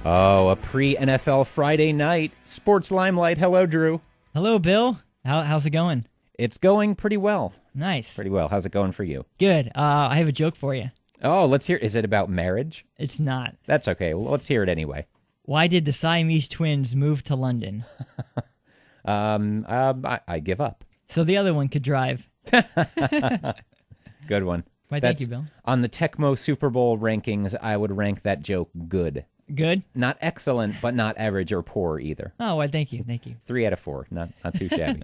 Oh, a pre-NFL Friday night. Sports Limelight. Hello, Drew. Hello, Bill. How's it going? It's going pretty well. Nice. Pretty well. How's it going for you? Good. I have a joke for you. Oh, let's hear. Is it about marriage? It's not. That's okay. Well, let's hear it anyway. Why did the Siamese twins move to London? I give up. So the other one could drive. Good one. Why, thank you, Bill. On the Tecmo Super Bowl rankings, I would rank that joke good. Good? Not excellent, but not average or poor either. Oh, why, thank you. 3 out of 4. Not too shabby.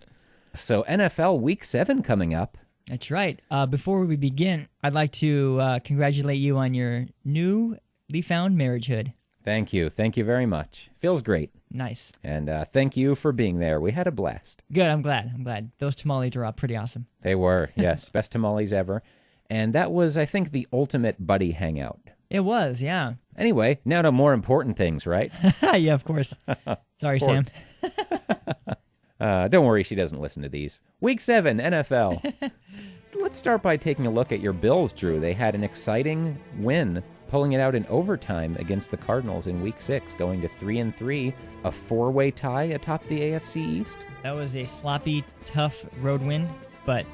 So NFL Week 7 coming up. That's right. Before we begin, I'd like to congratulate you on your newly found marriagehood. Thank you. Thank you very much. Feels great. Nice. And thank you for being there. We had a blast. Good. I'm glad. Those tamales are pretty awesome. They were, yes. Best tamales ever. And that was, I think, the ultimate buddy hangout. It was, yeah. Anyway, now to more important things, right? Yeah, of course. Sorry, Sam. Don't worry, she doesn't listen to these. Week 7, NFL. Let's start by taking a look at your Bills, Drew. They had an exciting win, pulling it out in overtime against the Cardinals in Week 6, going to 3-3, a 4-way tie atop the AFC East. That was a sloppy, tough road win, but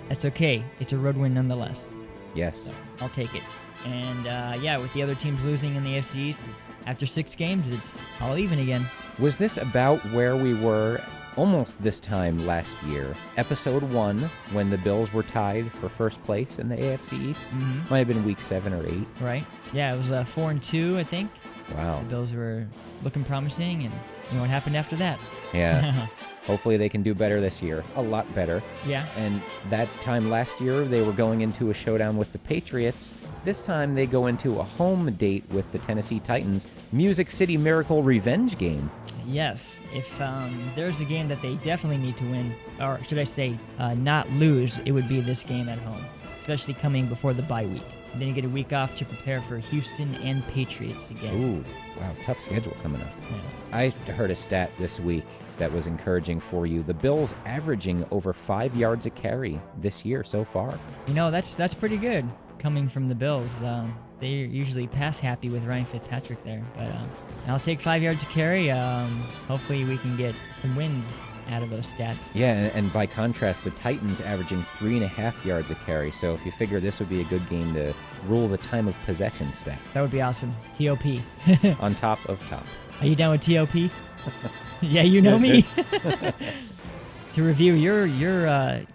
that's okay. It's a road win nonetheless. Yes. So I'll take it. And, yeah, with the other teams losing in the AFC East, after 6 games, it's all even again. Was this about where we were almost this time last year? Episode 1, when the Bills were tied for first place in the AFC East? Mm-hmm. Might have been Week 7 or 8. Right. Yeah, it was 4-2, I think. Wow. The Bills were looking promising, and you know what happened after that. Yeah. Hopefully they can do better this year. A lot better. Yeah. And that time last year, they were going into a showdown with the Patriots. This time, they go into a home date with the Tennessee Titans. Music City Miracle revenge game. Yes. If there's a game that they definitely need to win, or should I say not lose, it would be this game at home, especially coming before the bye week. And then you get a week off to prepare for Houston and Patriots again. Ooh, wow, tough schedule coming up. Yeah. I heard a stat this week that was encouraging for you. The Bills averaging over 5 yards a carry this year so far. You know, that's pretty good coming from the Bills. They're usually pass happy with Ryan Fitzpatrick there. But I'll take 5 yards a carry. Hopefully we can get some wins out of those stats. Yeah, and by contrast, the Titans averaging 3.5 yards a carry. So if you figure this would be a good game to rule the time of possession stat. That would be awesome. TOP. On top of top. Are you down with TOP? Yeah, you know me. To review your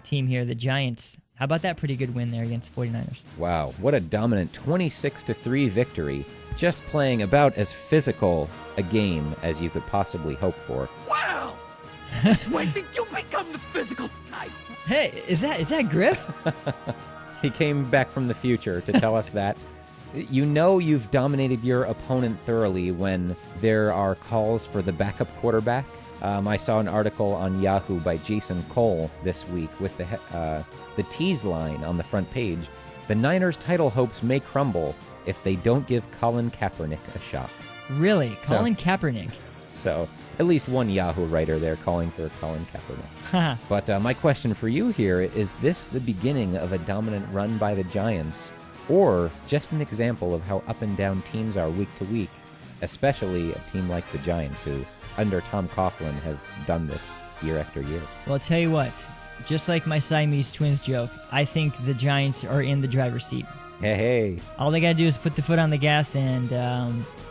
team here, the Giants. How about that pretty good win there against the 49ers? Wow, what a dominant 26-3 victory. Just playing about as physical a game as you could possibly hope for. Wow! When did you become the physical type? Hey, is that Griff? He came back from the future to tell us that. You know you've dominated your opponent thoroughly when there are calls for the backup quarterback. I saw an article on Yahoo by Jason Cole this week with the tease line on the front page. The Niners' title hopes may crumble if they don't give Colin Kaepernick a shot. Really? Colin Kaepernick? So, at least one Yahoo writer there calling for Colin Kaepernick. But my question for you here, is this the beginning of a dominant run by the Giants, or just an example of how up and down teams are week to week, especially a team like the Giants, who, under Tom Coughlin, have done this year after year? Well, I'll tell you what, just like my Siamese twins joke, I think the Giants are in the driver's seat. Hey. All they got to do is put the foot on the gas, and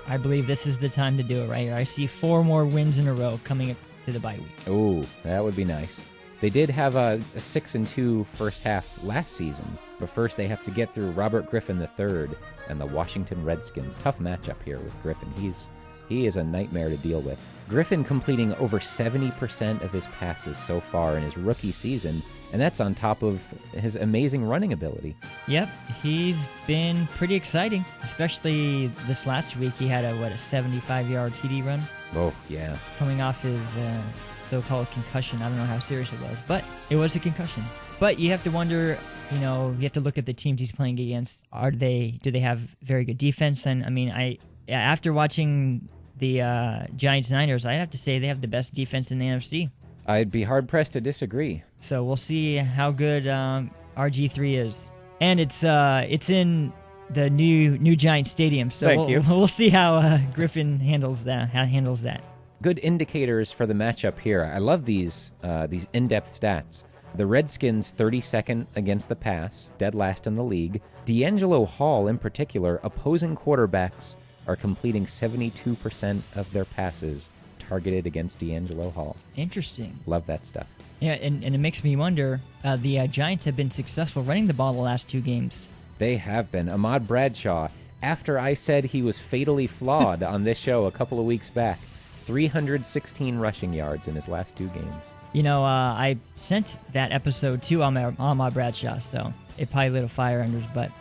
I believe this is the time to do it right here. I see 4 more wins in a row coming up to the bye week. Ooh, that would be nice. They did have a 6-2 first half last season, but first they have to get through Robert Griffin III and the Washington Redskins. Tough matchup here with Griffin. He is a nightmare to deal with. Griffin completing over 70% of his passes so far in his rookie season, and that's on top of his amazing running ability. Yep, he's been pretty exciting, especially this last week. He had a 75-yard TD run. Oh, yeah. Coming off his so-called concussion. I don't know how serious it was, but it was a concussion. But you have to wonder, you know, you have to look at the teams he's playing against. Do they have very good defense? And I mean, after watching the Giants-Niners, I'd have to say they have the best defense in the NFC. I'd be hard-pressed to disagree. So we'll see how good RG3 is. And it's in the new Giant Stadium. So Thank you. We'll see how Griffin handles that. Good indicators for the matchup here. I love these in-depth stats. The Redskins 32nd against the pass, dead last in the league. D'Angelo Hall in particular, opposing quarterbacks are completing 72% of their passes targeted against D'Angelo Hall. Interesting. Love that stuff. Yeah, and it makes me wonder, the Giants have been successful running the ball the last 2 games. They have been. Ahmad Bradshaw, after I said he was fatally flawed on this show a couple of weeks back, 316 rushing yards in his last 2 games. You know, I sent that episode to Ahmad Bradshaw, so it probably lit a fire under his butt.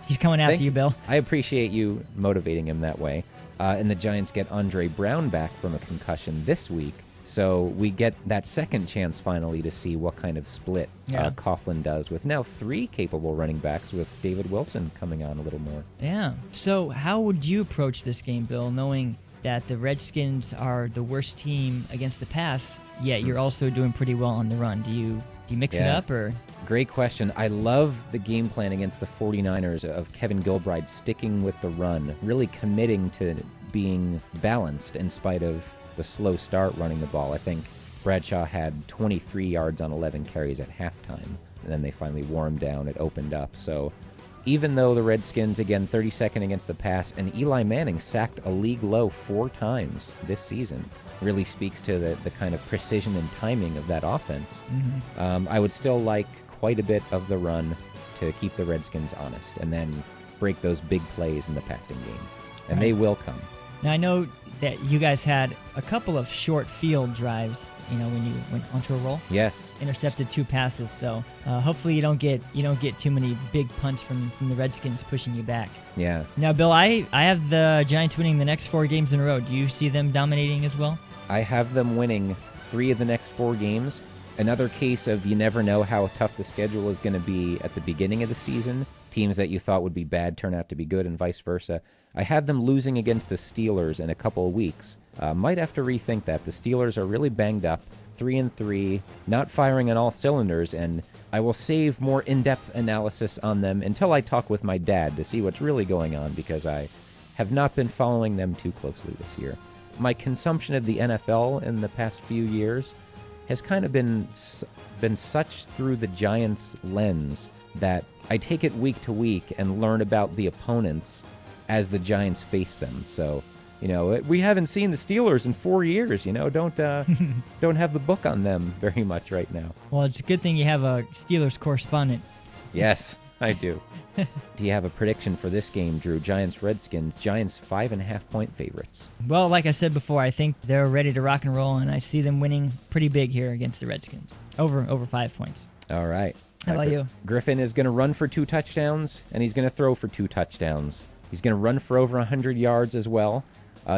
He's coming after you, Bill. I appreciate you motivating him that way. And the Giants get Andre Brown back from a concussion this week, so we get that second chance finally to see what kind of split Coughlin does with now 3 capable running backs with David Wilson coming on a little more. Yeah. So how would you approach this game, Bill, knowing that the Redskins are the worst team against the pass, yet you're also doing pretty well on the run? Do you mix it up, or? Great question. I love the game plan against the 49ers of Kevin Gilbride sticking with the run, really committing to being balanced in spite of the slow start running the ball. I think Bradshaw had 23 yards on 11 carries at halftime, and then they finally wore him down. It opened up. So even though the Redskins, again, 32nd against the pass, and Eli Manning sacked a league low 4 times this season, really speaks to the kind of precision and timing of that offense. Mm-hmm. I would still like quite a bit of the run to keep the Redskins honest, and then break those big plays in the passing game. And they will come. Now, I know that you guys had a couple of short field drives, when you went onto a roll. Yes. Intercepted 2 passes, so hopefully you don't get too many big punts from the Redskins pushing you back. Yeah. Now, Bill, I have the Giants winning the next 4 games in a row. Do you see them dominating as well? I have them winning 3 of the next 4 games. Another case of you never know how tough the schedule is going to be at the beginning of the season. Teams that you thought would be bad turn out to be good, and vice versa. I have them losing against the Steelers in a couple of weeks. Might have to rethink that. The Steelers are really banged up, 3-3, not firing on all cylinders, and I will save more in-depth analysis on them until I talk with my dad to see what's really going on, because I have not been following them too closely this year. My consumption of the NFL in the past few years has kind of been such through the Giants' lens that I take it week to week and learn about the opponents as the Giants face them. So, we haven't seen the Steelers in 4 years. Don't have the book on them very much right now. Well, it's a good thing you have a Steelers correspondent. Yes, I do. Do you have a prediction for this game, Drew? Giants-Redskins. Giants 5.5-point favorites. Well, like I said before, I think they're ready to rock and roll, and I see them winning pretty big here against the Redskins. Over 5 points. All right. How about you? Griffin is going to run for 2 touchdowns, and he's going to throw for 2 touchdowns. He's going to run for over 100 yards as well.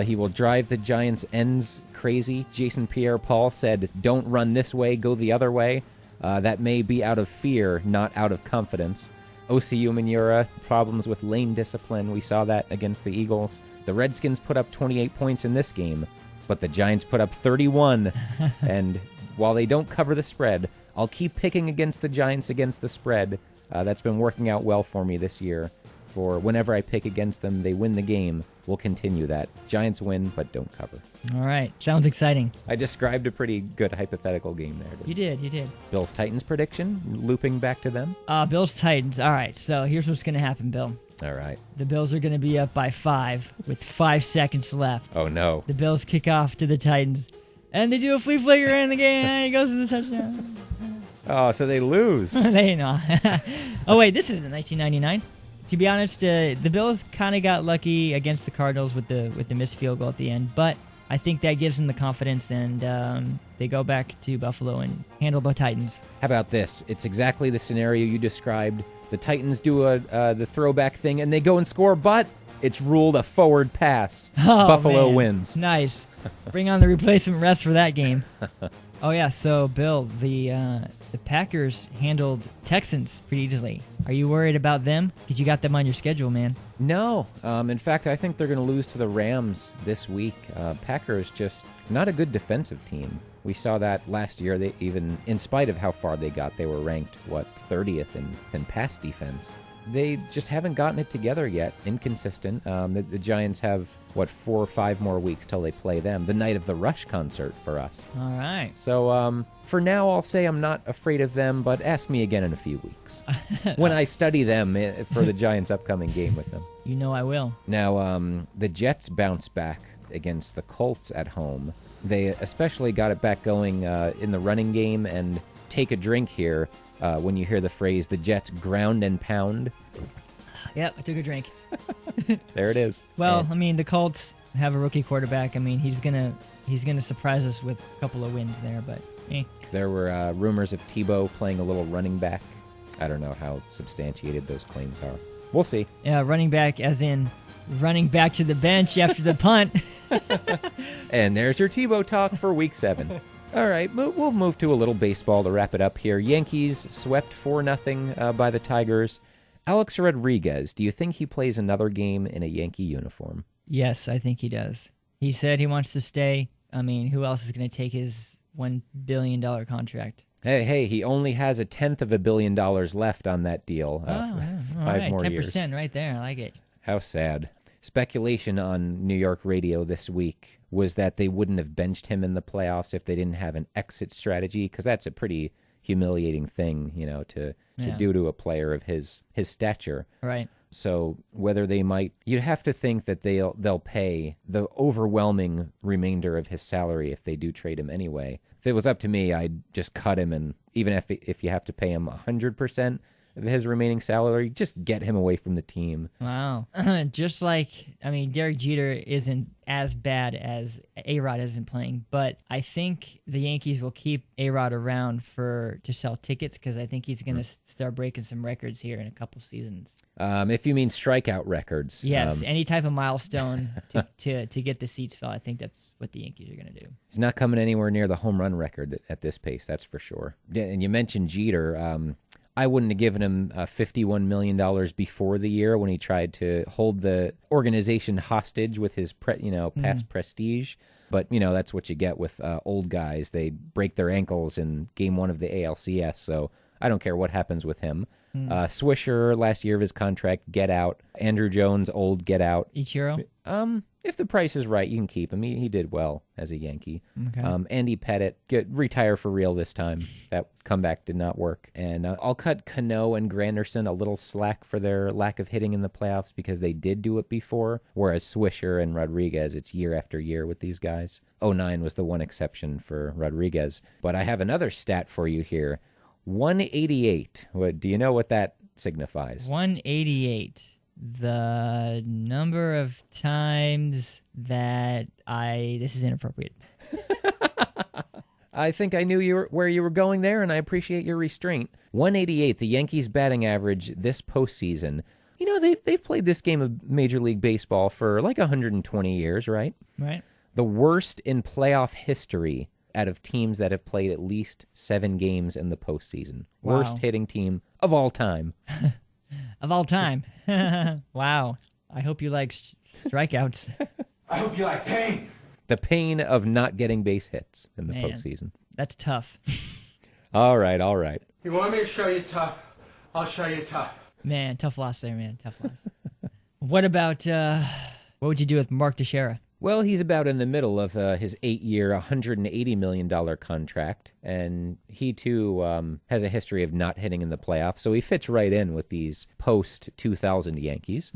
He will drive the Giants' ends crazy. Jason Pierre-Paul said, "Don't run this way, go the other way." That may be out of fear, not out of confidence. Osi Umenyiora, problems with lane discipline. We saw that against the Eagles. The Redskins put up 28 points in this game, but the Giants put up 31. And while they don't cover the spread, I'll keep picking against the Giants against the spread. That's been working out well for me this year. For whenever I pick against them, they win the game. We'll continue that. Giants win, but don't cover. All right. Sounds exciting. I described a pretty good hypothetical game there. You did. Bills-Titans prediction, looping back to them. Bills-Titans. All right. So here's what's going to happen, Bill. All right. The Bills are going to be up by 5 with 5 seconds left. Oh, no. The Bills kick off to the Titans, and they do a flea flicker in the game, and he goes to the touchdown. Oh, so they lose. They know. Oh, wait. This isn't 1999. To be honest, the Bills kind of got lucky against the Cardinals with the missed field goal at the end, but I think that gives them the confidence, and they go back to Buffalo and handle the Titans. How about this? It's exactly the scenario you described. The Titans do the throwback thing, and they go and score, but it's ruled a forward pass. Oh, Buffalo man. wins. Nice. Bring on the replacement rest for that game. Oh, yeah, so, Bill, the Packers handled Texans pretty easily. Are you worried about them? Because you got them on your schedule, man. No. In fact, I think they're going to lose to the Rams this week. Packers just not a good defensive team. We saw that last year. They even, in spite of how far they got, they were ranked, 30th in pass defense. They just haven't gotten it together yet. Inconsistent. The Giants have, 4 or 5 more weeks till they play them. The night of the Rush concert for us. All right. So for now, I'll say I'm not afraid of them, but ask me again in a few weeks when I study them for the Giants' upcoming game with them. You know I will. Now, the Jets bounce back against the Colts at home. They especially got it back going in the running game, and take a drink here when you hear the phrase, the Jets ground and pound. Yep, I took a drink. There it is. Well, I mean, the Colts have a rookie quarterback. I mean, he's gonna surprise us with a couple of wins there, but There were rumors of Tebow playing a little running back. I don't know how substantiated those claims are. We'll see. Yeah, running back as in running back to the bench after the punt. And there's your Tebow talk for Week 7. All right, we'll move to a little baseball to wrap it up here. Yankees swept 4-0 by the Tigers. Alex Rodriguez, do you think he plays another game in a Yankee uniform? Yes, I think he does. He said he wants to stay. I mean, who else is going to take his $1 billion contract? Hey, he only has $0.1 billion left on that deal. All 5 right, more 10% years. right there. I like it. How sad. Speculation on New York radio this week was that they wouldn't have benched him in the playoffs if they didn't have an exit strategy, because that's a pretty humiliating thing, to do to a player of his stature. Right. So whether they might, you'd have to think that they'll pay the overwhelming remainder of his salary if they do trade him anyway. If it was up to me, I'd just cut him, and even if you have to pay him 100% of his remaining salary, just get him away from the team. Wow. Just like, I mean, Derek Jeter isn't as bad as A-Rod has been playing, but I think the Yankees will keep A-Rod around to sell tickets, because I think he's going to start breaking some records here in a couple seasons. If you mean strikeout records. Yes, any type of milestone to get the seats filled, I think that's what the Yankees are going to do. He's not coming anywhere near the home run record at this pace, that's for sure. And you mentioned Jeter. I wouldn't have given him $51 million before the year when he tried to hold the organization hostage with his past prestige. But, that's what you get with old guys. They break their ankles in Game 1 of the ALCS, so I don't care what happens with him. Swisher, last year of his contract, get out. Andrew Jones, old, get out. Ichiro? If the price is right, you can keep him. He did well as a Yankee. Okay. Andy Pettitte, retire for real this time. That comeback did not work. And I'll cut Cano and Granderson a little slack for their lack of hitting in the playoffs, because they did do it before, whereas Swisher and Rodriguez, it's year after year with these guys. 2009 was the one exception for Rodriguez. But I have another stat for you here. 188. Do you know what that signifies? 188. The number of times that this is inappropriate. I think I knew where you were going there, and I appreciate your restraint. 188, the Yankees' batting average this postseason. They've played this game of Major League Baseball for like 120 years, right? Right. The worst in playoff history out of teams that have played at least 7 games in the postseason. Wow. Worst hitting team of all time. Of all time. Wow. I hope you like strikeouts. I hope you like pain. The pain of not getting base hits in the postseason. That's tough. All right. You want me to show you tough? I'll show you tough. Man, tough loss there, man. Tough loss. What about, what would you do with Mark Teixeira? Well, he's about in the middle of his 8-year, $180 million contract, and he, too, has a history of not hitting in the playoffs, so he fits right in with these post-2000 Yankees.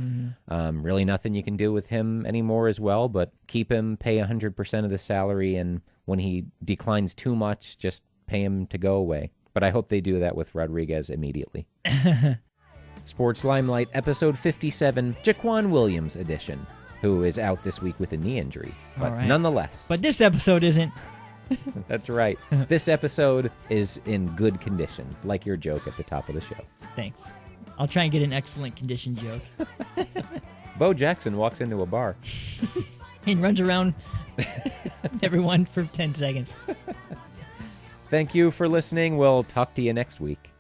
Really nothing you can do with him anymore as well, but keep him, pay 100% of the salary, and when he declines too much, just pay him to go away. But I hope they do that with Rodriguez immediately. Sports Limelight, episode 57, Jaquan Williams edition, who is out this week with a knee injury. But nonetheless. But this episode isn't. That's right. This episode is in good condition, like your joke at the top of the show. Thanks. I'll try and get an excellent condition joke. Bo Jackson walks into a bar. And runs around everyone for 10 seconds. Thank you for listening. We'll talk to you next week.